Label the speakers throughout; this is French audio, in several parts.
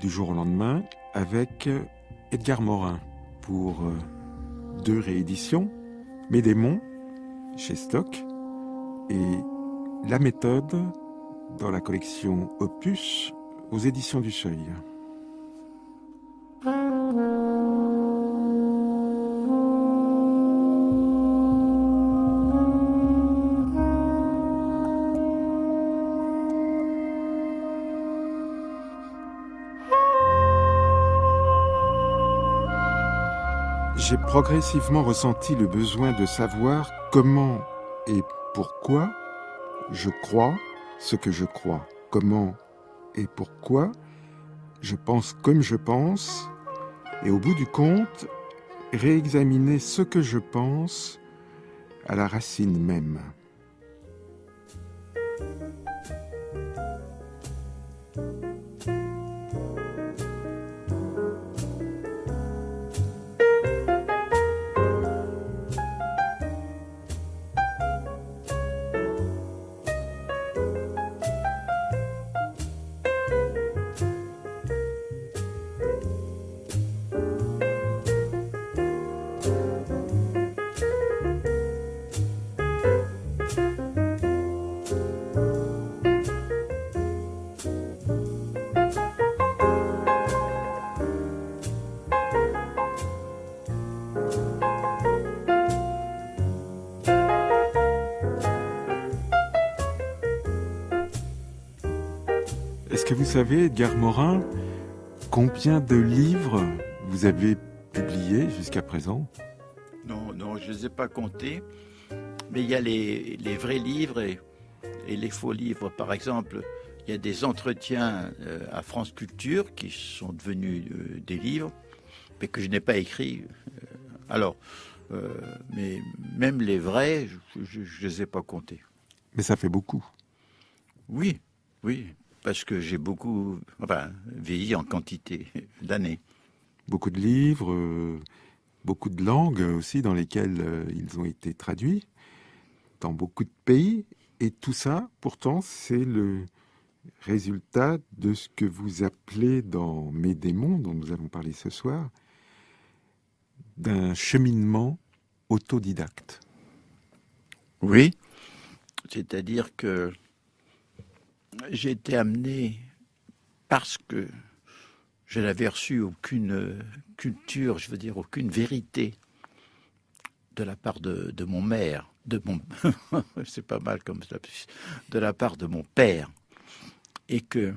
Speaker 1: du jour au lendemain avec Edgar Morin pour 2 rééditions, Mes démons chez Stock et La méthode dans la collection Opus aux éditions du Seuil. J'ai progressivement ressenti le besoin de savoir comment et pourquoi je crois ce que je crois. Comment et pourquoi je pense comme je pense. Et au bout du compte, réexaminer ce que je pense à la racine même. Est-ce que vous savez, Edgar Morin, combien de livres vous avez publiés jusqu'à présent?
Speaker 2: Non, je ne les ai pas comptés, mais il y a les vrais livres et les faux livres. Par exemple, il y a des entretiens à France Culture qui sont devenus des livres, mais que je n'ai pas écrits. Mais même les vrais, je ne les ai pas comptés.
Speaker 1: Mais ça fait beaucoup.
Speaker 2: Oui, parce que j'ai vieilli en quantité d'années.
Speaker 1: Beaucoup de livres, beaucoup de langues aussi dans lesquelles ils ont été traduits, dans beaucoup de pays. Et tout ça, pourtant, c'est le résultat de ce que vous appelez dans Mes démons, dont nous allons parler ce soir, d'un cheminement autodidacte.
Speaker 2: Oui, c'est-à-dire que j'ai été amené, parce que je n'avais reçu aucune culture, aucune vérité de la part de mon maire, c'est pas mal comme ça, de la part de mon père, et que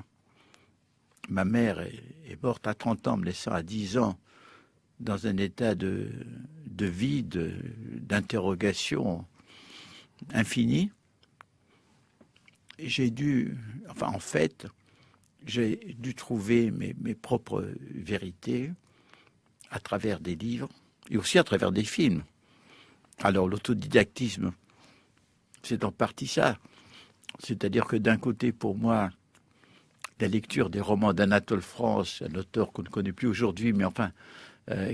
Speaker 2: ma mère est morte à 30 ans, me laissant à 10 ans dans un état de vide, d'interrogation infinie. J'ai dû trouver mes propres vérités à travers des livres et aussi à travers des films. Alors l'autodidactisme, c'est en partie ça. C'est-à-dire que d'un côté, pour moi, la lecture des romans d'Anatole France, un auteur qu'on ne connaît plus aujourd'hui, mais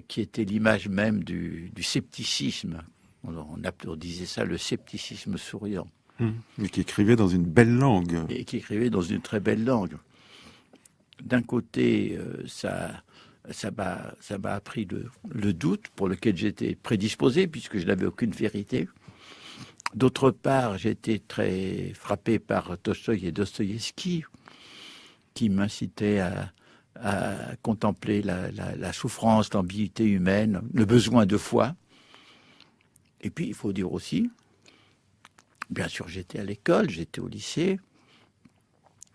Speaker 2: qui était l'image même du scepticisme. On disait ça le scepticisme souriant.
Speaker 1: Et qui écrivait dans une belle langue.
Speaker 2: Et qui écrivait dans une très belle langue. D'un côté, ça m'a appris le doute pour lequel j'étais prédisposé, puisque je n'avais aucune vérité. D'autre part, j'étais très frappé par Tolstoï et Dostoïevski, qui m'incitaient à contempler la souffrance, l'ambiguïté humaine, le besoin de foi. Et puis, il faut dire aussi, bien sûr, j'étais à l'école, j'étais au lycée,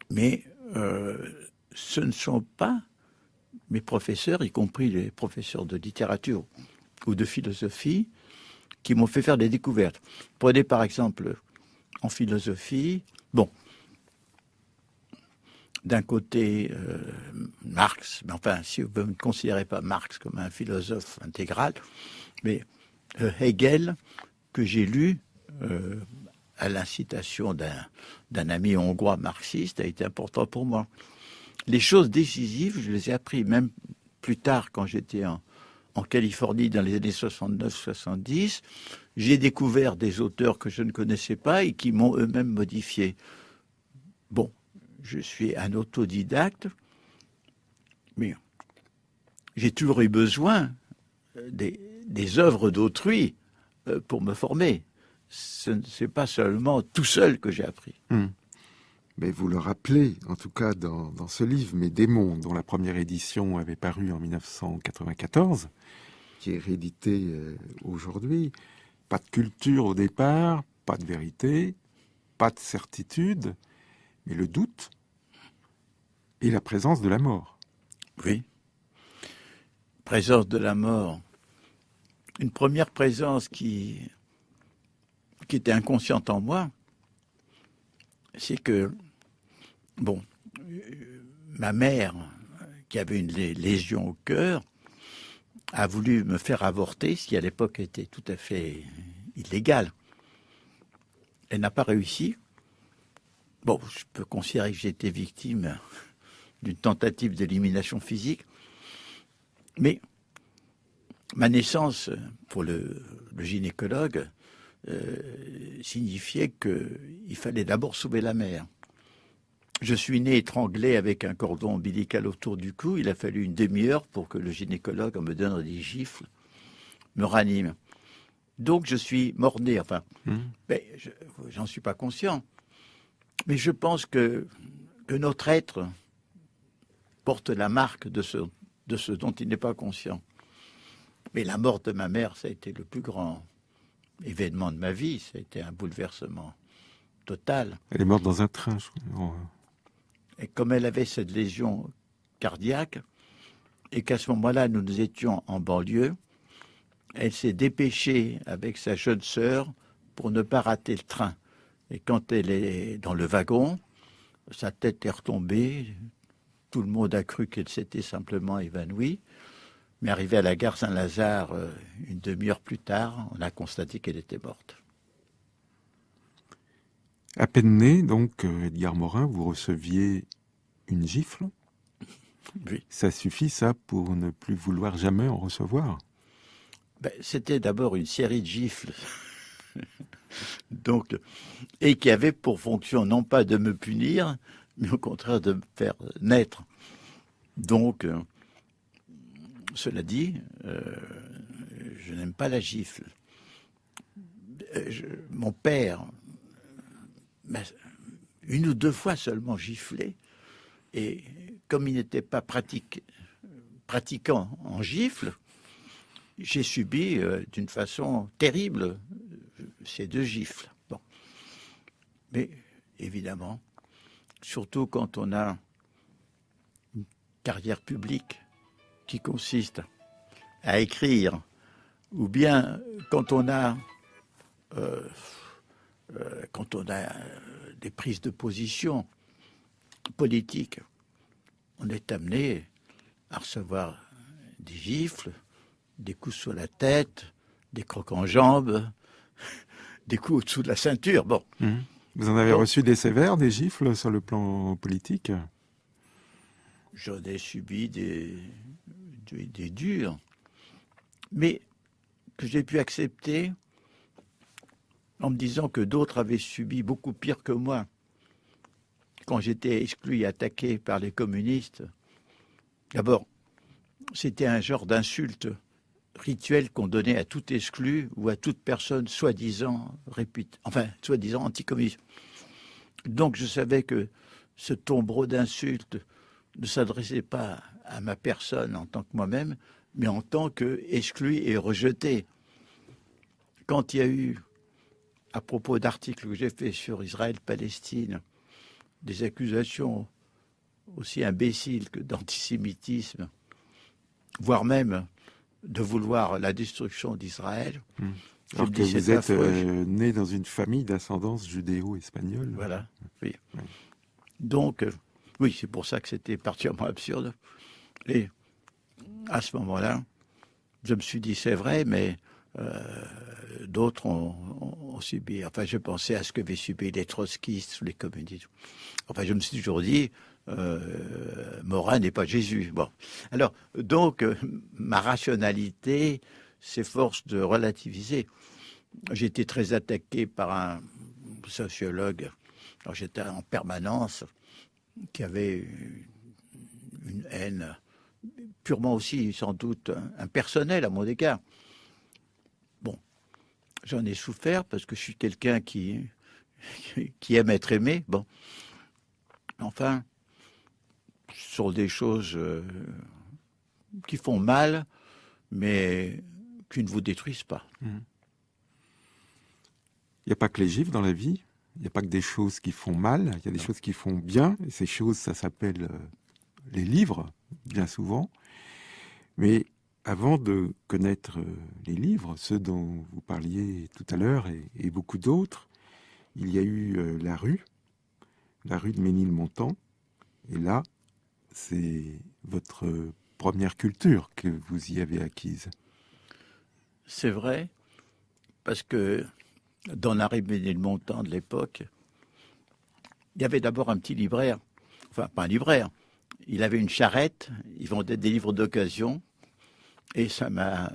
Speaker 2: mais ce ne sont pas mes professeurs, y compris les professeurs de littérature ou de philosophie, qui m'ont fait faire des découvertes. Prenez par exemple, en philosophie, d'un côté, Marx, mais si vous ne considérez pas Marx comme un philosophe intégral, mais Hegel, que j'ai lu à l'incitation d'un ami hongrois marxiste, a été important pour moi. Les choses décisives, je les ai appris même plus tard quand j'étais en Californie dans les années 69-70. J'ai découvert des auteurs que je ne connaissais pas et qui m'ont eux-mêmes modifié. Je suis un autodidacte Mais j'ai toujours eu besoin des œuvres d'autrui pour me former. Ce n'est pas seulement tout seul que j'ai appris.
Speaker 1: Mais vous le rappelez, en tout cas dans ce livre, Mes démons, dont la première édition avait paru en 1994, qui est réédité aujourd'hui. Pas de culture au départ, pas de vérité, pas de certitude, mais le doute et la présence de la mort.
Speaker 2: Oui. Présence de la mort. Une première présence qui était inconsciente en moi, c'est que, bon, ma mère, qui avait une lésion au cœur, a voulu me faire avorter, ce qui à l'époque était tout à fait illégal. Elle n'a pas réussi. Bon, je peux considérer que j'ai été victime d'une tentative d'élimination physique, mais ma naissance pour le gynécologue signifiait qu'il fallait d'abord sauver la mère. Je suis né étranglé avec un cordon ombilical autour du cou. Il a fallu une demi-heure pour que le gynécologue, en me donnant des gifles, me ranime. Donc je suis mort-né. Enfin, mais j'en suis pas conscient. Mais je pense que notre être porte la marque de ce dont il n'est pas conscient. Mais la mort de ma mère, ça a été le plus grand événement de ma vie. Ça a été un bouleversement total.
Speaker 1: Elle est morte dans un train, je crois.
Speaker 2: Et comme elle avait cette lésion cardiaque, et qu'à ce moment-là, nous étions en banlieue, elle s'est dépêchée avec sa jeune sœur pour ne pas rater le train. Et quand elle est dans le wagon, sa tête est retombée. Tout le monde a cru qu'elle s'était simplement évanouie. Mais arrivée à la gare Saint-Lazare, une demi-heure plus tard, on a constaté qu'elle était morte.
Speaker 1: À peine né, donc, Edgar Morin, vous receviez une gifle.
Speaker 2: Oui.
Speaker 1: Ça suffit, ça, pour ne plus vouloir jamais en recevoir?
Speaker 2: C'était d'abord une série de gifles. Donc, et qui avait pour fonction non pas de me punir, mais au contraire de me faire naître. Donc, cela dit, je n'aime pas la gifle. Mon père m'a une ou deux fois seulement giflé, et comme il n'était pas pratiquant en gifle, j'ai subi d'une façon terrible ces deux gifles. Bon. Mais évidemment, surtout quand on a une carrière publique qui consiste à écrire, ou bien quand on a des prises de position politiques, on est amené à recevoir des gifles, des coups sur la tête, des crocs en jambes, des coups au-dessous de la ceinture. Bon.
Speaker 1: Vous en avez reçu des sévères, des gifles sur le plan politique?
Speaker 2: J'en ai subi des durs, mais que j'ai pu accepter en me disant que d'autres avaient subi beaucoup pire que moi. Quand j'étais exclu et attaqué par les communistes, d'abord, c'était un genre d'insulte rituel qu'on donnait à tout exclu ou à toute personne soi-disant anticommuniste. Donc je savais que ce tombereau d'insultes ne s'adressait pas à ma personne en tant que moi-même, mais en tant qu'exclu et rejeté. Quand il y a eu, à propos d'articles que j'ai faits sur Israël-Palestine, des accusations aussi imbéciles que d'antisémitisme, voire même de vouloir la destruction d'Israël.
Speaker 1: Alors que vous êtes né dans une famille d'ascendance judéo-espagnole.
Speaker 2: Voilà, oui. Donc, oui, c'est pour ça que c'était particulièrement absurde. Et à ce moment-là, je me suis dit, c'est vrai, mais d'autres ont subi. Enfin, je pensais à ce que avaient subi les trotskistes ou les communistes. Enfin, je me suis toujours dit, Morin n'est pas Jésus. Bon. Alors, donc, ma rationalité s'efforce de relativiser. J'ai été très attaqué par un sociologue. Alors, j'étais en permanence, qui avait une haine purement aussi sans doute impersonnel à mon égard. Bon, j'en ai souffert parce que je suis quelqu'un qui aime être aimé. Bon, enfin, ce sont des choses qui font mal, mais qui ne vous détruisent pas.
Speaker 1: Il n'y a pas que les gifs dans la vie, il n'y a pas que des choses qui font mal, il y a des choses qui font bien, et ces choses, ça s'appelle les livres, bien souvent. Mais avant de connaître les livres, ceux dont vous parliez tout à l'heure, et beaucoup d'autres, il y a eu la rue de Ménilmontant, et là, c'est votre première culture que vous y avez acquise.
Speaker 2: C'est vrai, parce que dans la rue de Ménilmontant de l'époque, il y avait d'abord un petit libraire, enfin pas un libraire, il avait une charrette, il vendait des livres d'occasion, et ça m'a...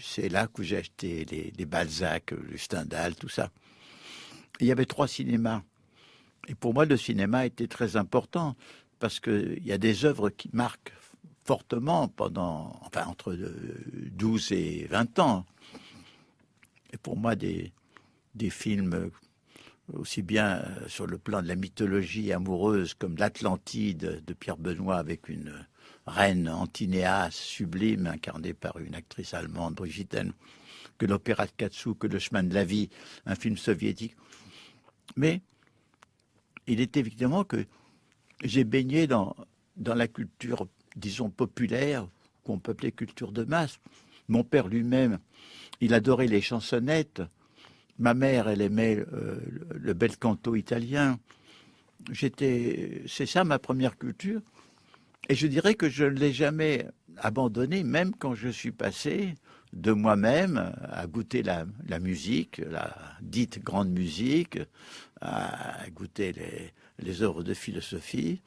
Speaker 2: C'est là que j'ai acheté les Balzac, le Stendhal, tout ça. Et il y avait 3 cinémas. Et pour moi, le cinéma était très important, parce qu'il y a des œuvres qui marquent fortement entre 12 et 20 ans. Et pour moi, des films aussi bien sur le plan de la mythologie amoureuse comme l'Atlantide de Pierre Benoît avec une reine Antinéas sublime incarnée par une actrice allemande, Brigitte Henn, que l'opéra de Katsu, que le chemin de la vie, un film soviétique. Mais il est évidemment que j'ai baigné dans la culture, disons, populaire, qu'on peut appeler culture de masse. Mon père lui-même, il adorait les chansonnettes. Ma mère, elle aimait le bel canto italien. C'est ça ma première culture. Et je dirais que je ne l'ai jamais abandonnée, même quand je suis passé de moi-même à goûter la musique, la dite grande musique, à goûter les œuvres de philosophie,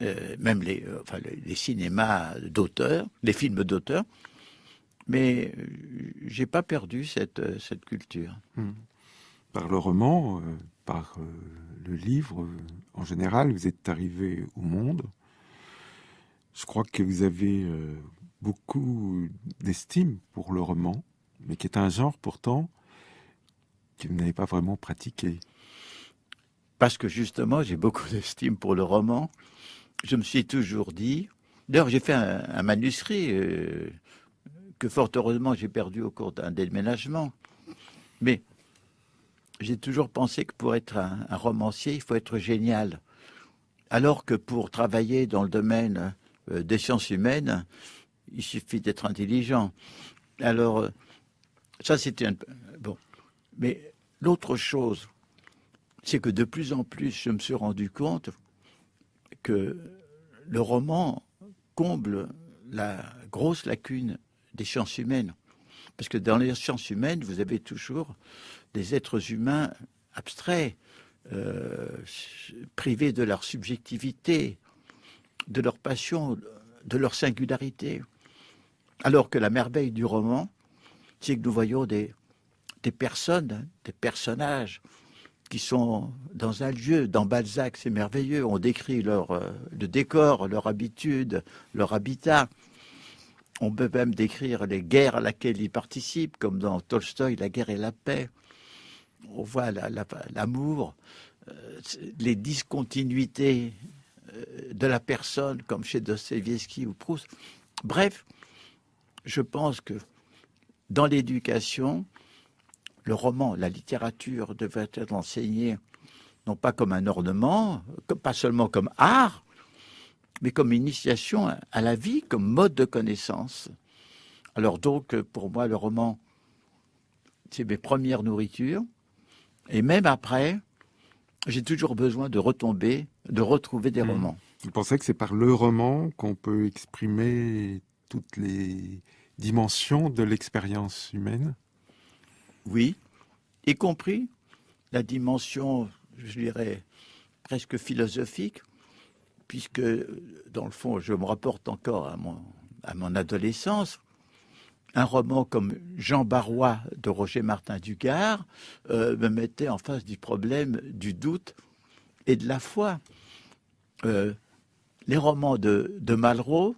Speaker 2: même les cinémas d'auteurs, les films d'auteurs. Mais j'ai pas perdu cette culture.
Speaker 1: Par le roman, par le livre, en général, vous êtes arrivé au monde. Je crois que vous avez beaucoup d'estime pour le roman, mais qui est un genre pourtant que vous n'avez pas vraiment pratiqué.
Speaker 2: Parce que justement, j'ai beaucoup d'estime pour le roman. Je me suis toujours dit... D'ailleurs, j'ai fait un manuscrit que fort heureusement j'ai perdu au cours d'un déménagement. Mais j'ai toujours pensé que pour être un romancier, il faut être génial. Alors que pour travailler dans le domaine des sciences humaines, il suffit d'être intelligent. Alors, ça c'était bon. Mais l'autre chose, c'est que de plus en plus, je me suis rendu compte que le roman comble la grosse lacune des sciences humaines. Parce que dans les sciences humaines, vous avez toujours des êtres humains abstraits, privés de leur subjectivité, de leur passion, de leur singularité. Alors que la merveille du roman, c'est que nous voyons des personnes, des personnages qui sont dans un lieu. Dans Balzac, c'est merveilleux. On décrit le décor, leur habitude, leur habitat. On peut même décrire les guerres à laquelle ils participent, comme dans Tolstoï, La guerre et la paix. On voit l'amour, les discontinuités de la personne, comme chez Dostoïevski ou Proust. Bref, je pense que dans l'éducation, le roman, la littérature devrait être enseignée non pas comme un ornement, pas seulement comme art, mais comme initiation à la vie, comme mode de connaissance. Alors donc, pour moi, le roman, c'est mes premières nourritures. Et même après, j'ai toujours besoin de retrouver des romans.
Speaker 1: Vous pensez que c'est par le roman qu'on peut exprimer toutes les dimensions de l'expérience humaine ?
Speaker 2: Oui, y compris la dimension, je dirais, presque philosophique, puisque, dans le fond, je me rapporte encore à mon adolescence. Un roman comme Jean Barrois de Roger Martin Dugard me mettait en face du problème du doute et de la foi. les romans de Malraux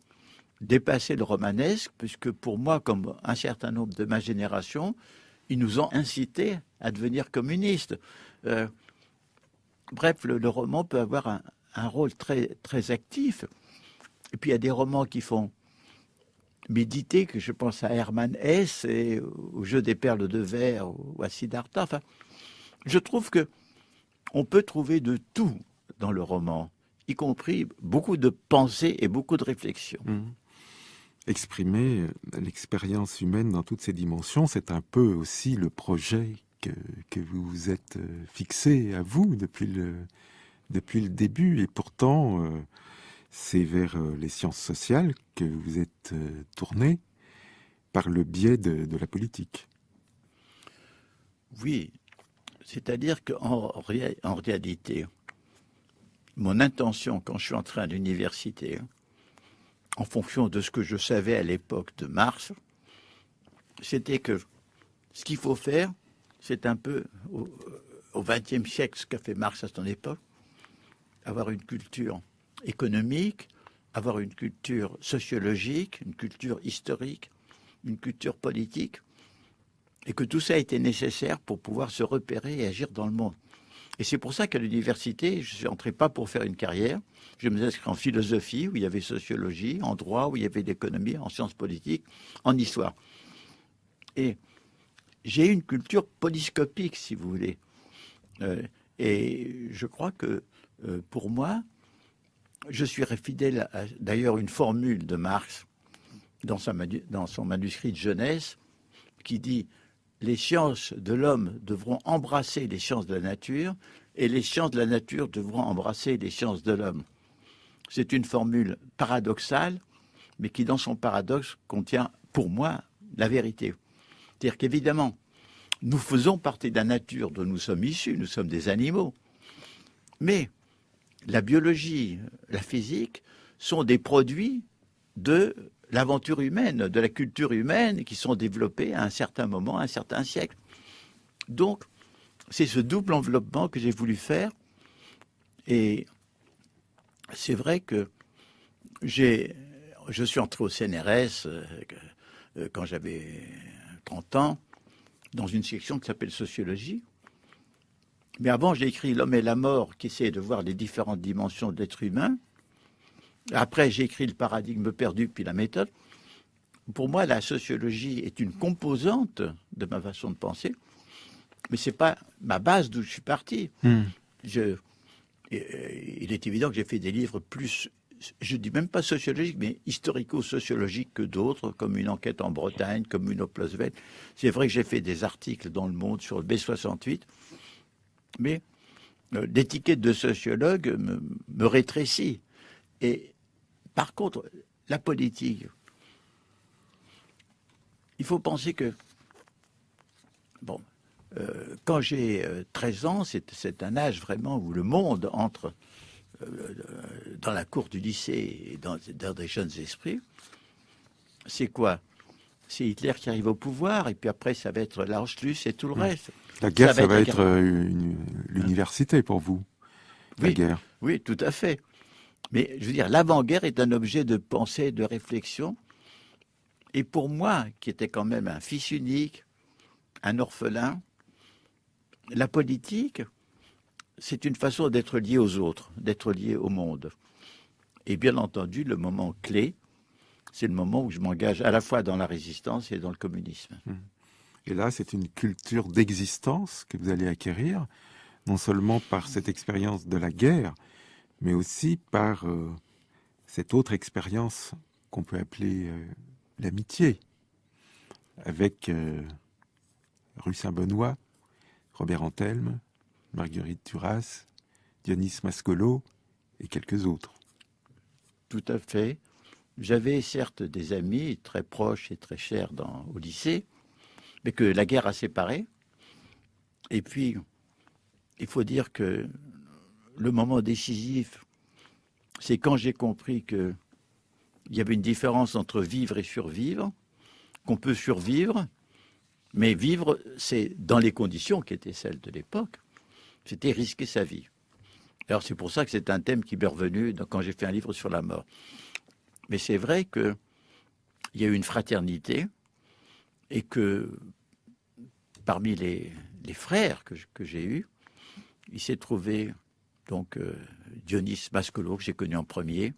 Speaker 2: dépassaient le romanesque, puisque pour moi, comme un certain nombre de ma génération, ils nous ont incités à devenir communistes. Bref, le roman peut avoir un rôle très, très actif. Et puis il y a des romans qui font méditer, que je pense à Hermann Hesse et au Jeu des perles de verre ou à Siddhartha. Enfin, je trouve que on peut trouver de tout dans le roman, y compris beaucoup de pensées et beaucoup de réflexions.
Speaker 1: Exprimer l'expérience humaine dans toutes ses dimensions, c'est un peu aussi le projet que vous vous êtes fixé à vous depuis le début. Et pourtant, c'est vers les sciences sociales que vous êtes tourné par le biais de la politique.
Speaker 2: Oui, c'est-à-dire qu'en réalité, mon intention quand je suis entré à l'université, en fonction de ce que je savais à l'époque de Marx, c'était que ce qu'il faut faire, c'est un peu au XXe siècle ce qu'a fait Marx à son époque, avoir une culture économique, avoir une culture sociologique, une culture historique, une culture politique, et que tout ça était nécessaire pour pouvoir se repérer et agir dans le monde. Et c'est pour ça qu'à l'université, je ne suis entré pas pour faire une carrière. Je me suis inscrit en philosophie, où il y avait sociologie, en droit, où il y avait l'économie, en sciences politiques, en histoire. Et j'ai une culture polyscopique, si vous voulez. Et je crois que, pour moi, je suis fidèle à, d'ailleurs, une formule de Marx dans son manuscrit de jeunesse, qui dit « Les sciences de l'homme devront embrasser les sciences de la nature, et les sciences de la nature devront embrasser les sciences de l'homme. » C'est une formule paradoxale, mais qui, dans son paradoxe, contient, pour moi, la vérité. C'est-à-dire qu'évidemment, nous faisons partie de la nature dont nous sommes issus, nous sommes des animaux. Mais la biologie, la physique sont des produits de l'aventure humaine, de la culture humaine qui sont développés à un certain moment, à un certain siècle. Donc, c'est ce double enveloppement que j'ai voulu faire. Et c'est vrai que je suis entré au CNRS quand j'avais 30 ans, dans une section qui s'appelle Sociologie. Mais avant, j'ai écrit L'homme et la mort, qui essaie de voir les différentes dimensions de l'être humain. Après, j'ai écrit Le paradigme perdu, puis la méthode. Pour moi, la sociologie est une composante de ma façon de penser, mais ce n'est pas ma base d'où je suis parti. Il est évident que j'ai fait des livres plus, je ne dis même pas sociologiques, mais historico-sociologiques que d'autres, comme Une enquête en Bretagne, comme Une au Plosvel. C'est vrai que j'ai fait des articles dans Le Monde sur le B68, mais l'étiquette de sociologue me rétrécit. Et par contre, la politique, il faut penser que, bon, quand j'ai 13 ans, c'est un âge vraiment où le monde entre dans la cour du lycée et dans des jeunes esprits. C'est quoi? C'est Hitler qui arrive au pouvoir, et puis après, ça va être l'Anschluss et tout le reste.
Speaker 1: La guerre, ça va être l'université pour vous, la guerre.
Speaker 2: Oui, tout à fait. Mais je veux dire, l'avant-guerre est un objet de pensée, de réflexion. Et pour moi, qui était quand même un fils unique, un orphelin, la politique, c'est une façon d'être lié aux autres, d'être lié au monde. Et bien entendu, le moment clé, c'est le moment où je m'engage à la fois dans la résistance et dans le communisme.
Speaker 1: Et là, c'est une culture d'existence que vous allez acquérir, non seulement par cette expérience de la guerre, mais aussi par cette autre expérience qu'on peut appeler l'amitié, avec Rue Saint-Benoît, Robert Antelme, Marguerite Duras, Dionys Mascolo et quelques autres.
Speaker 2: Tout à fait. J'avais certes des amis très proches et très chers au lycée, mais que la guerre a séparés. Et puis, il faut dire que le moment décisif, c'est quand j'ai compris qu'il y avait une différence entre vivre et survivre, qu'on peut survivre, mais vivre, c'est dans les conditions qui étaient celles de l'époque, c'était risquer sa vie. Alors c'est pour ça que c'est un thème qui m'est revenu quand j'ai fait un livre sur la mort. Mais c'est vrai qu'il y a eu une fraternité et que parmi les frères que j'ai eus, il s'est trouvé donc Dionys Mascolo, que j'ai connu en premier,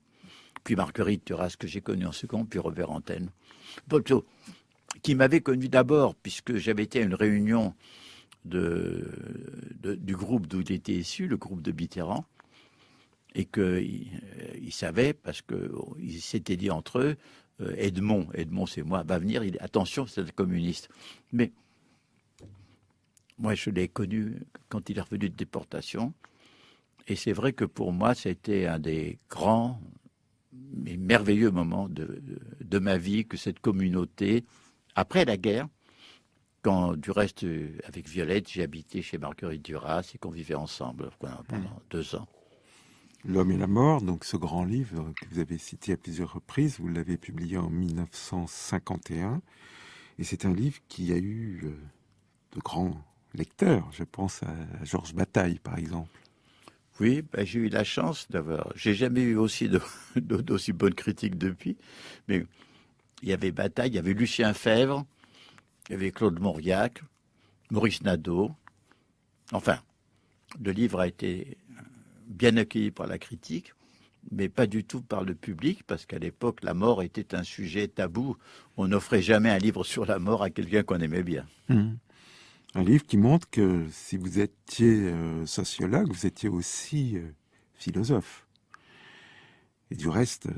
Speaker 2: puis Marguerite Duras, que j'ai connu en second, puis Robert Antenne. Plutôt, qui m'avait connu d'abord, puisque j'avais été à une réunion du groupe d'où il était issu, le groupe de Mitterrand, et qu'il savait, parce qu'ils s'étaient dit entre eux, Edmond c'est moi, va venir, attention, c'est un communiste. Mais moi, je l'ai connu quand il est revenu de déportation, et c'est vrai que pour moi, c'était un des grands et merveilleux moments de ma vie, que cette communauté, après la guerre, quand du reste, avec Violette, j'ai habité chez Marguerite Duras et qu'on vivait ensemble pendant 2 ans.
Speaker 1: L'homme et la mort, donc ce grand livre que vous avez cité à plusieurs reprises, vous l'avez publié en 1951, et c'est un livre qui a eu de grands lecteurs. Je pense à Georges Bataille, par exemple.
Speaker 2: Oui, ben, j'ai eu la chance d'avoir... J'ai jamais eu aussi d'aussi bonnes critiques depuis, mais il y avait Bataille, il y avait Lucien Febvre, il y avait Claude Mauriac, Maurice Nadeau. Enfin, le livre a été bien accueilli par la critique, mais pas du tout par le public, parce qu'à l'époque, la mort était un sujet tabou. On n'offrait jamais un livre sur la mort à quelqu'un qu'on aimait bien.
Speaker 1: Un livre qui montre que si vous étiez sociologue, vous étiez aussi philosophe. Et du reste,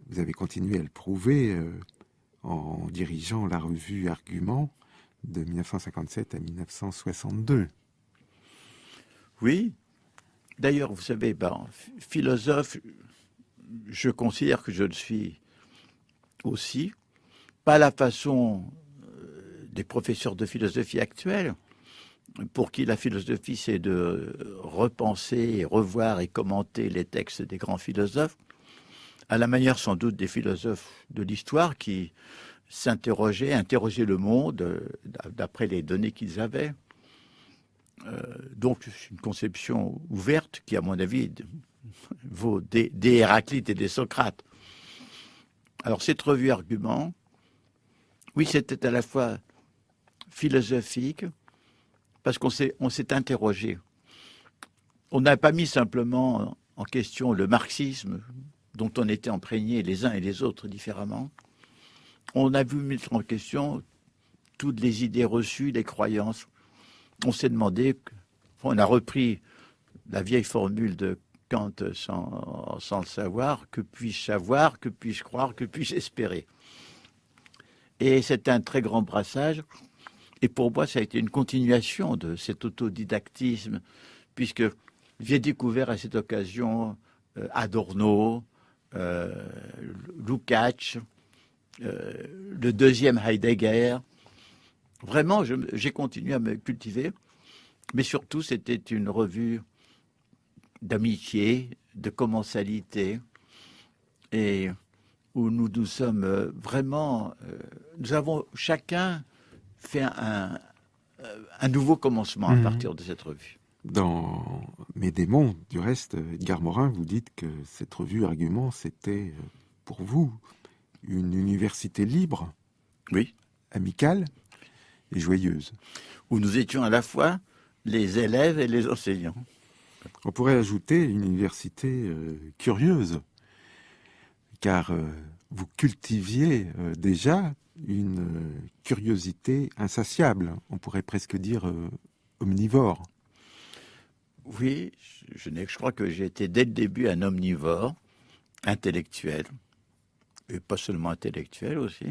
Speaker 1: vous avez continué à le prouver en dirigeant la revue Argument de 1957 à 1962.
Speaker 2: Oui. D'ailleurs, vous savez, philosophe, je considère que je le suis aussi, pas la façon des professeurs de philosophie actuels, pour qui la philosophie, c'est de repenser, revoir et commenter les textes des grands philosophes, à la manière sans doute des philosophes de l'histoire qui interrogeaient le monde d'après les données qu'ils avaient. Donc, c'est une conception ouverte qui, à mon avis, vaut des Héraclites et des Socrates. Alors, cette revue Argument, oui, c'était à la fois philosophique, parce qu'on s'est interrogé. On n'a pas mis simplement en question le marxisme, dont on était imprégnés les uns et les autres différemment. On a vu mettre en question toutes les idées reçues, les croyances. On s'est demandé, on a repris la vieille formule de Kant sans le savoir, que puis-je savoir, que puis-je croire, que puis-je espérer. Et c'est un très grand brassage. Et pour moi, ça a été une continuation de cet autodidactisme, puisque j'ai découvert à cette occasion Adorno, Lukács, le deuxième Heidegger. Vraiment, j'ai continué à me cultiver, mais surtout, c'était une revue d'amitié, de commensalité, et où nous nous sommes vraiment... nous avons chacun fait un nouveau commencement à partir de cette revue.
Speaker 1: Dans Mes démons, du reste, Edgar Morin, vous dites que cette revue Argument, c'était pour vous une université libre,
Speaker 2: oui,
Speaker 1: amicale et joyeuse.
Speaker 2: Où nous étions à la fois les élèves et les enseignants.
Speaker 1: On pourrait ajouter une université curieuse, car vous cultiviez déjà une curiosité insatiable, on pourrait presque dire omnivore.
Speaker 2: Oui, je crois que j'ai été dès le début un omnivore, intellectuel, et pas seulement intellectuel aussi,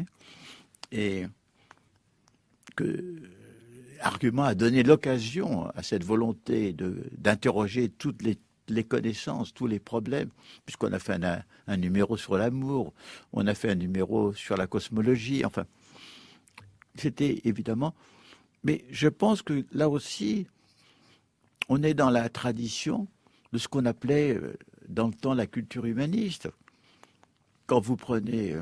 Speaker 2: et que Argument a donné l'occasion à cette volonté d'interroger toutes les connaissances, tous les problèmes, puisqu'on a fait un numéro sur l'amour, on a fait un numéro sur la cosmologie, enfin, c'était évidemment... Mais je pense que là aussi, on est dans la tradition de ce qu'on appelait dans le temps la culture humaniste. Quand vous prenez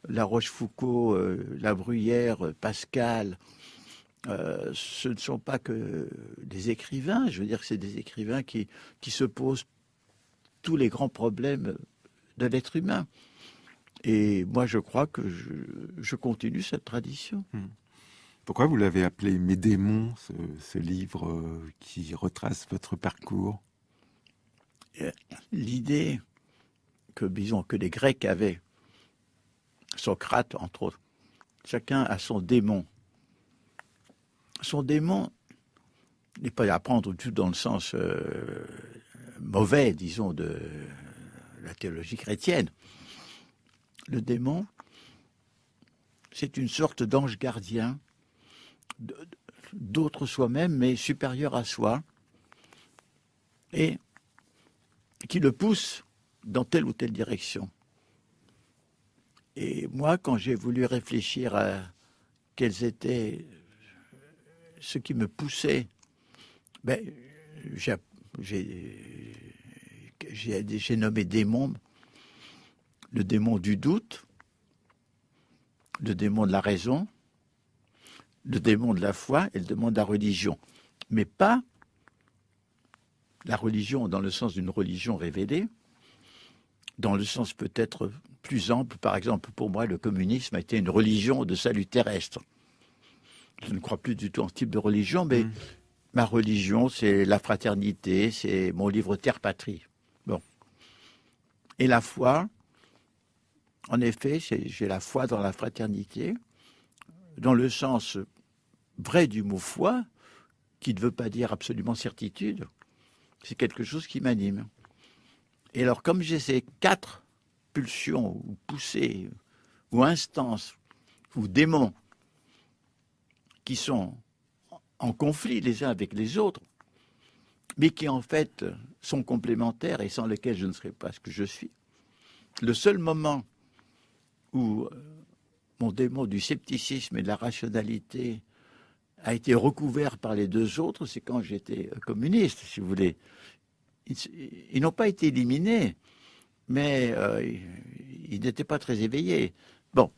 Speaker 2: La Rochefoucauld, La Bruyère, Pascal, ce ne sont pas que des écrivains, je veux dire que c'est des écrivains qui se posent tous les grands problèmes de l'être humain. Et moi, je crois que je continue cette tradition.
Speaker 1: Pourquoi vous l'avez appelé Mes démons, ce livre qui retrace votre parcours?
Speaker 2: L'idée que, disons, que les Grecs avaient, Socrate entre autres, chacun a son démon. Son démon n'est pas à prendre du tout dans le sens mauvais, disons, de la théologie chrétienne. Le démon, c'est une sorte d'ange gardien d'autre soi-même, mais supérieur à soi, et qui le pousse dans telle ou telle direction. Et moi, quand j'ai voulu réfléchir à quels étaient ceux qui me poussaient, j'ai nommé démons, le démon du doute, le démon de la raison, le démon de la foi et le démon de la religion. Mais pas la religion dans le sens d'une religion révélée, dans le sens peut-être plus ample. Par exemple, pour moi, le communisme a été une religion de salut terrestre. Je ne crois plus du tout en ce type de religion, mais ma religion, c'est la fraternité, c'est mon livre Terre-Patrie. Bon. Et la foi, en effet, j'ai la foi dans la fraternité, dans le sens vrai du mot foi, qui ne veut pas dire absolument certitude. C'est quelque chose qui m'anime. Et alors, comme j'ai ces 4 pulsions, ou poussées, ou instances, ou démons, qui sont en conflit les uns avec les autres, mais qui en fait sont complémentaires et sans lesquels je ne serais pas ce que je suis, le seul moment où mon démon du scepticisme et de la rationalité a été recouvert par les 2 autres, c'est quand j'étais communiste, si vous voulez. Ils n'ont pas été éliminés, mais ils n'étaient pas très éveillés. Bon,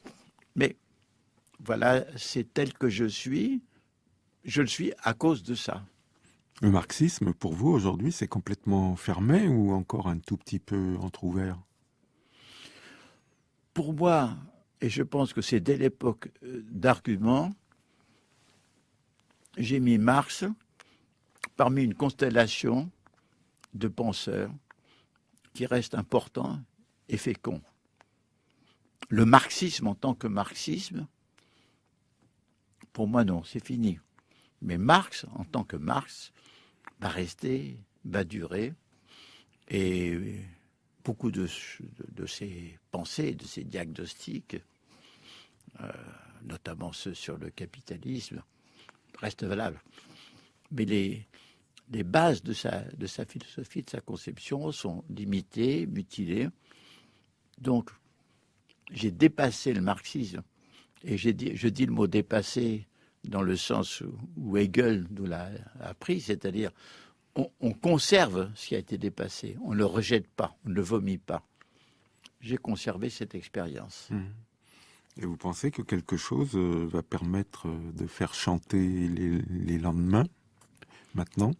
Speaker 2: mais voilà, c'est tel que je le suis à cause de ça.
Speaker 1: Le marxisme, pour vous, aujourd'hui, c'est complètement fermé ou encore un tout petit peu entrouvert?
Speaker 2: Pour moi, et je pense que c'est dès l'époque d'Argument, j'ai mis Marx parmi une constellation de penseurs qui restent importants et féconds. Le marxisme en tant que marxisme, pour moi non, c'est fini. Mais Marx en tant que Marx va rester, va durer, et beaucoup de ses pensées, de ses diagnostics, notamment ceux sur le capitalisme, restent valables. Mais les bases de sa philosophie, de sa conception sont limitées, mutilées. Donc, j'ai dépassé le marxisme. Et je dis le mot dépasser dans le sens où Hegel nous l'a appris, c'est-à-dire on conserve ce qui a été dépassé, on ne le rejette pas, on ne le vomit pas. J'ai conservé cette expérience.
Speaker 1: Et vous pensez que quelque chose va permettre de faire chanter les lendemains, maintenant?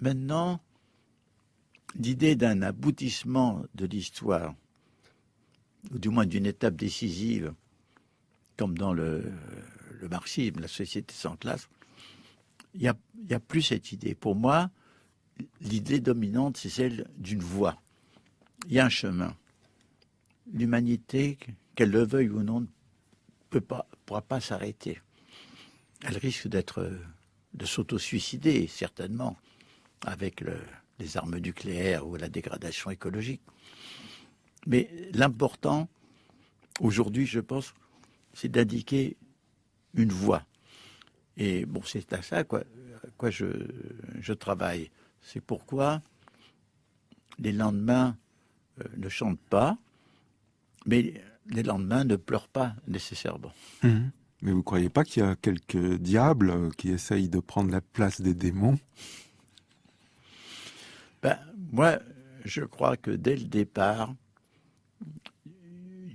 Speaker 2: Maintenant, l'idée d'un aboutissement de l'histoire, ou du moins d'une étape décisive, comme dans le marxisme, la société sans classe, il n'y a plus cette idée. Pour moi, l'idée dominante, c'est celle d'une voie. Il y a un chemin. L'humanité, qu'elle le veuille ou non, ne pourra pas s'arrêter. Elle risque de s'auto-suicider, certainement, avec les armes nucléaires ou la dégradation écologique. Mais l'important, aujourd'hui, je pense, c'est d'indiquer une voie. Et bon, c'est à ça quoi je travaille. C'est pourquoi les lendemains ne chantent pas, mais les lendemains ne pleurent pas nécessairement.
Speaker 1: Mais vous ne croyez pas qu'il y a quelques diables qui essayent de prendre la place des démons?
Speaker 2: Moi, je crois que dès le départ,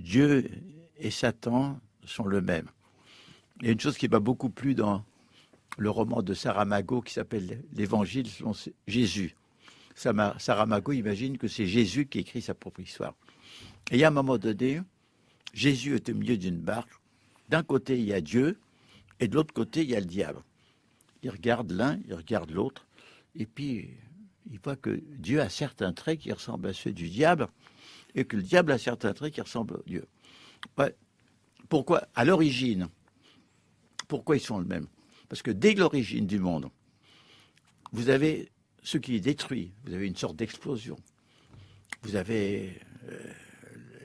Speaker 2: Dieu et Satan sont le même. Il y a une chose qui m'a beaucoup plu dans le roman de Saramago qui s'appelle « L'Évangile selon Jésus ». Saramago imagine que c'est Jésus qui écrit sa propre histoire. Et à un moment donné, Jésus est au milieu d'une barque. D'un côté, il y a Dieu, et de l'autre côté, il y a le diable. Il regarde l'un, il regarde l'autre, et puis il voit que Dieu a certains traits qui ressemblent à ceux du diable, et que le diable a certains traits qui ressemblent à Dieu. Ouais. Pourquoi? À l'origine, pourquoi ils sont le même? Parce que dès l'origine du monde, vous avez ce qui est détruit, vous avez une sorte d'explosion. Vous avez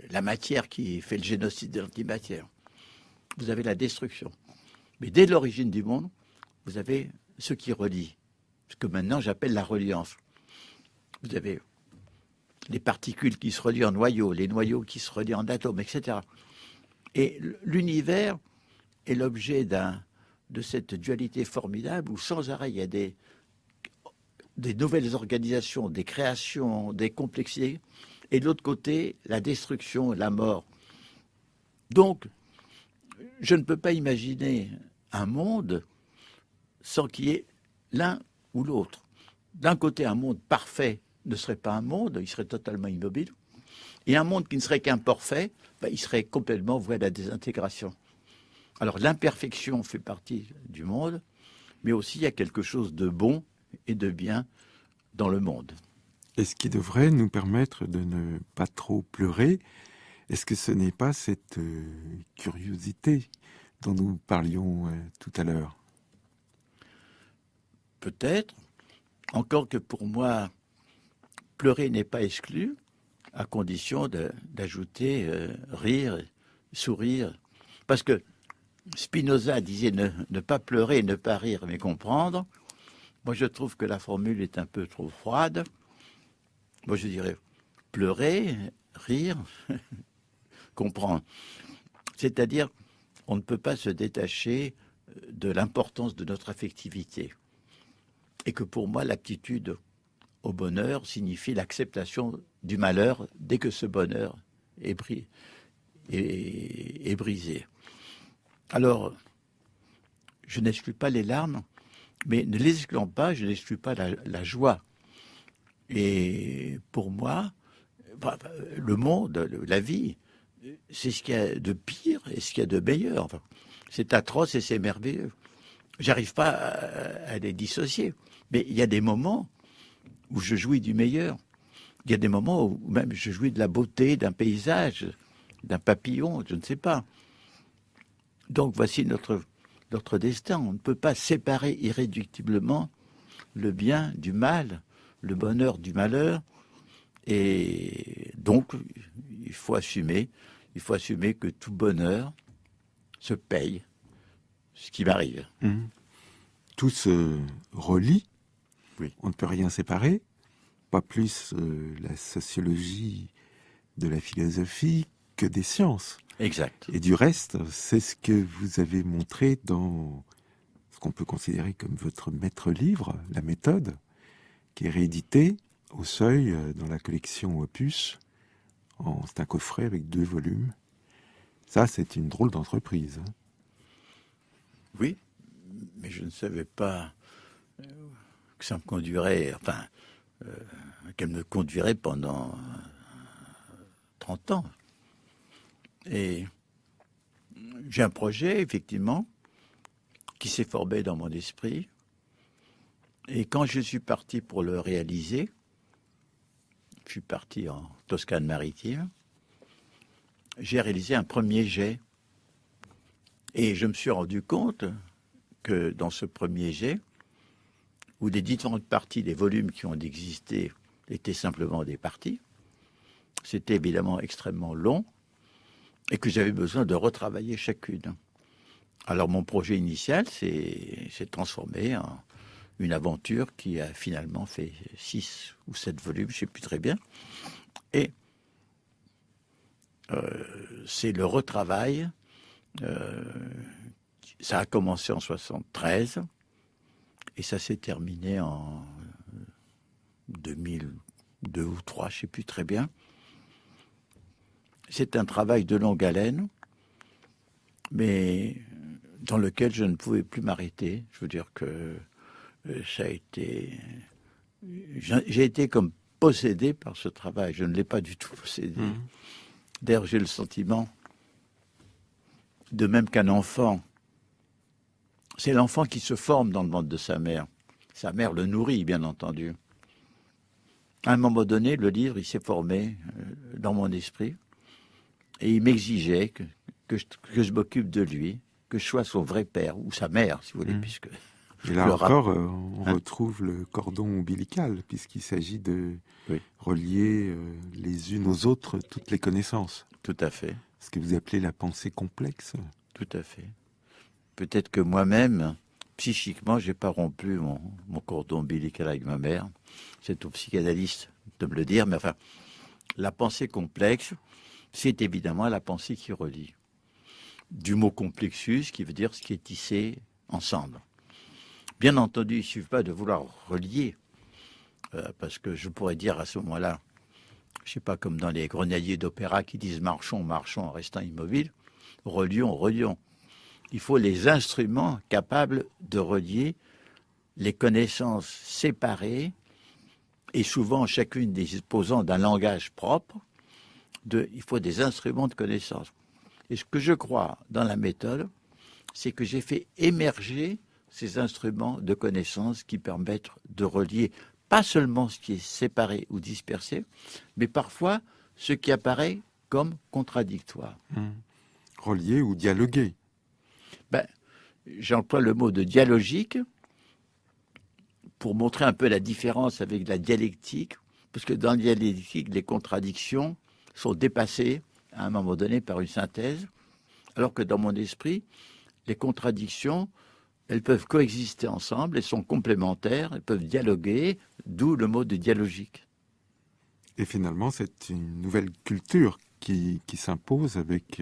Speaker 2: la matière qui fait le génocide de l'antimatière. Vous avez la destruction. Mais dès l'origine du monde, vous avez ce qui relie, ce que maintenant j'appelle la reliance. Vous avez les particules qui se relient en noyaux, les noyaux qui se relient en atomes, etc. Et l'univers est l'objet de cette dualité formidable où sans arrêt il y a des nouvelles organisations, des créations, des complexités, et de l'autre côté, la destruction, la mort. Donc, je ne peux pas imaginer un monde sans qu'il y ait l'un ou l'autre. D'un côté, un monde parfait ne serait pas un monde, il serait totalement immobile. Et un monde qui ne serait qu'imparfait, il serait complètement voué à la désintégration. Alors l'imperfection fait partie du monde, mais aussi il y a quelque chose de bon et de bien dans le monde.
Speaker 1: Et ce qui devrait nous permettre de ne pas trop pleurer, est-ce que ce n'est pas cette curiosité dont nous parlions tout à l'heure?
Speaker 2: Peut-être, encore que pour moi, pleurer n'est pas exclu, à condition d'ajouter rire, sourire. Parce que Spinoza disait ne pas pleurer, ne pas rire, mais comprendre. Moi, je trouve que la formule est un peu trop froide. Moi, je dirais pleurer, rire, comprendre. C'est-à-dire, on ne peut pas se détacher de l'importance de notre affectivité. Et que pour moi, l'aptitude au bonheur signifie l'acceptation du malheur dès que ce bonheur est brisé. Alors, je n'exclus pas les larmes, mais ne les excluant pas, je n'exclus pas la joie. Et pour moi, le monde, la vie, c'est ce qu'il y a de pire et ce qu'il y a de meilleur. Enfin, c'est atroce et c'est merveilleux. J'arrive pas à les dissocier. Mais il y a des moments où je jouis du meilleur. Il y a des moments où même je jouis de la beauté d'un paysage, d'un papillon, je ne sais pas. Donc voici notre destin. On ne peut pas séparer irréductiblement le bien du mal, le bonheur du malheur. Et donc, il faut assumer que tout bonheur se paye, ce qui m'arrive.
Speaker 1: Mmh. Tout se relie,
Speaker 2: oui.
Speaker 1: On ne peut rien séparer, pas plus la sociologie de la philosophie que des sciences.
Speaker 2: Exact.
Speaker 1: Et du reste, c'est ce que vous avez montré dans ce qu'on peut considérer comme votre maître-livre, La Méthode, qui est réédité au Seuil dans la collection Opus. C'est un coffret avec 2 volumes. Ça, c'est une drôle d'entreprise.
Speaker 2: Oui, mais je ne savais pas que ça me conduirait, qu'elle me conduirait pendant 30 ans. Et j'ai un projet, effectivement, qui s'est formé dans mon esprit. Et quand je suis parti pour le réaliser, je suis parti en Toscane-Maritime, j'ai réalisé un premier jet. Et je me suis rendu compte que dans ce premier jet, où les différentes parties des volumes qui ont existé étaient simplement des parties, c'était évidemment extrêmement long et que j'avais besoin de retravailler chacune. Alors mon projet initial s'est transformé en une aventure qui a finalement fait 6 ou 7 volumes, je ne sais plus très bien. Et c'est le retravail. Ça a commencé en 73 et ça s'est terminé en 2002 ou 2003, je ne sais plus très bien. C'est un travail de longue haleine, mais dans lequel je ne pouvais plus m'arrêter. Je veux dire que ça a été j'ai été comme possédé par ce travail. Je ne l'ai pas du tout possédé. D'ailleurs, j'ai le sentiment, de même qu'un enfant, c'est l'enfant qui se forme dans le ventre de sa mère. Sa mère le nourrit, bien entendu. À un moment donné, le livre, il s'est formé dans mon esprit et il m'exigeait que je m'occupe de lui, que je sois son vrai père, ou sa mère, si vous voulez, puisque...
Speaker 1: Et là encore, on retrouve le cordon ombilical, puisqu'il s'agit de relier les unes aux autres toutes les connaissances.
Speaker 2: Tout à fait.
Speaker 1: Ce que vous appelez la pensée complexe.
Speaker 2: Tout à fait. Peut-être que moi-même, psychiquement, j'ai pas rompu mon cordon ombilical avec ma mère. C'est au psychanalyste de me le dire, mais enfin, la pensée complexe, c'est évidemment la pensée qui relie. Du mot complexus, qui veut dire ce qui est tissé ensemble. Bien entendu, il ne suffit pas de vouloir relier, parce que je pourrais dire à ce moment-là, je ne sais pas, comme dans les grenadiers d'opéra qui disent marchons, marchons en restant immobiles, relions, relions. Il faut les instruments capables de relier les connaissances séparées et souvent chacune disposant d'un langage propre. Il faut des instruments de connaissance. Et ce que je crois dans la méthode, c'est que j'ai fait émerger ces instruments de connaissance qui permettent de relier pas seulement ce qui est séparé ou dispersé, mais parfois ce qui apparaît comme contradictoire.
Speaker 1: Relier ou dialoguer.
Speaker 2: J'emploie le mot de dialogique pour montrer un peu la différence avec la dialectique, parce que dans la dialectique, les contradictions sont dépassées à un moment donné par une synthèse, alors que dans mon esprit, les contradictions, elles peuvent coexister ensemble, elles sont complémentaires, elles peuvent dialoguer, d'où le mot de dialogique.
Speaker 1: Et finalement, c'est une nouvelle culture qui s'impose avec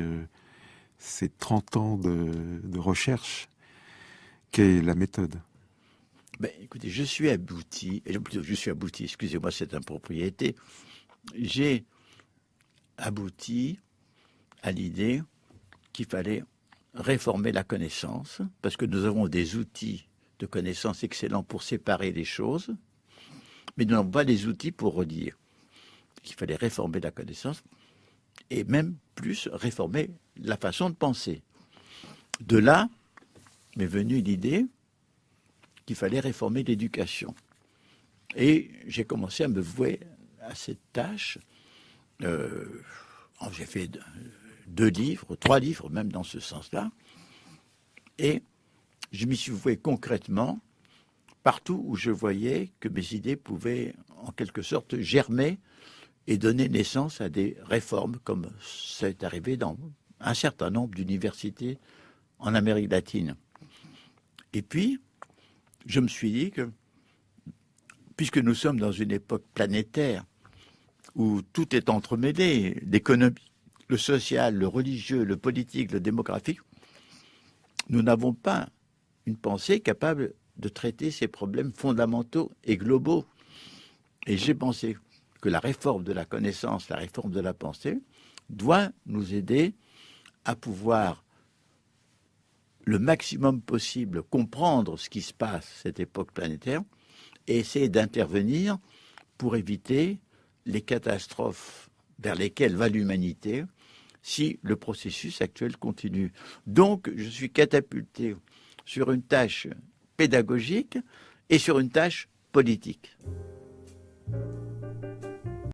Speaker 1: ces 30 ans de recherche qu'est la méthode.
Speaker 2: Écoutez, je suis abouti, excusez-moi cette impropriété, j'ai abouti à l'idée qu'il fallait réformer la connaissance, parce que nous avons des outils de connaissance excellents pour séparer les choses, mais nous n'avons pas les outils pour relier. Il fallait réformer la connaissance, et même plus réformer la façon de penser. De là m'est venue l'idée qu'il fallait réformer l'éducation. Et j'ai commencé à me vouer à cette tâche. J'ai fait 2 livres, 3 livres même dans ce sens-là. Et je m'y suis voué concrètement partout où je voyais que mes idées pouvaient en quelque sorte germer et donner naissance à des réformes, comme c'est arrivé dans un certain nombre d'universités en Amérique latine. Et puis, je me suis dit que, puisque nous sommes dans une époque planétaire, où tout est entremêlé, l'économie, le social, le religieux, le politique, le démographique, nous n'avons pas une pensée capable de traiter ces problèmes fondamentaux et globaux. Et j'ai pensé que la réforme de la connaissance, la réforme de la pensée, doit nous aider à pouvoir le maximum possible comprendre ce qui se passe à cette époque planétaire et essayer d'intervenir pour éviter les catastrophes vers lesquelles va l'humanité si le processus actuel continue. Donc, je suis catapulté sur une tâche pédagogique et sur une tâche politique.